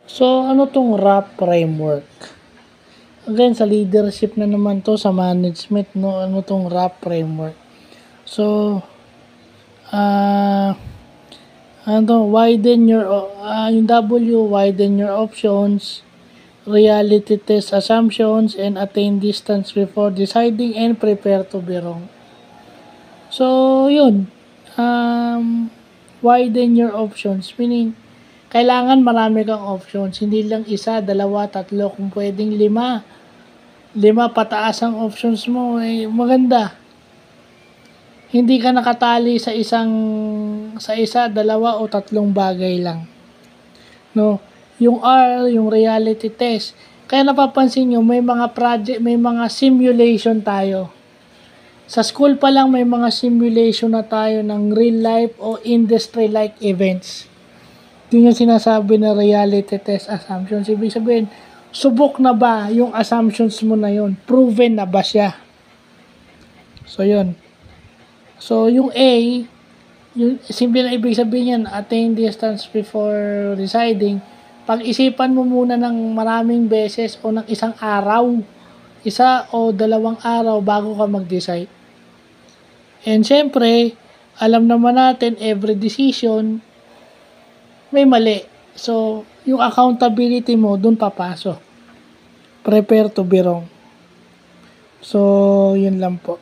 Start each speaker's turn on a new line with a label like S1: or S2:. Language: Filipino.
S1: So, ano tong RAP framework? Again, sa leadership na naman to, sa management, no? Ano tong RAP framework? So, widen your, yung W, widen your options, reality test assumptions, and attain distance before deciding, and prepare to be wrong. So, yun. Widen your options, meaning, kailangan marami kang options, hindi lang isa, dalawa, tatlo, kung pwedeng 5. 5 pataas ang options mo, maganda. Hindi ka nakatali sa isa, dalawa o tatlong bagay lang. No? Yung R, yung reality test. Kaya napapansin nyo, may mga project, may mga simulation tayo. Sa school pa lang may mga simulation na tayo ng real life o industry-like events. Yun yung sinasabi na reality test assumptions. Ibig sabihin, subok na ba yung assumptions mo na yun? Proven na ba siya? So, yun. So, yung A, yung simple na ibig sabihin yan, attain distance before deciding. Pag-isipan mo muna ng maraming beses o ng isang araw, isa o dalawang araw bago ka mag-decide. And syempre, alam naman natin, every decision, may mali. So, yung accountability mo, dun papasok. Prepare to be wrong. So, yun lang po.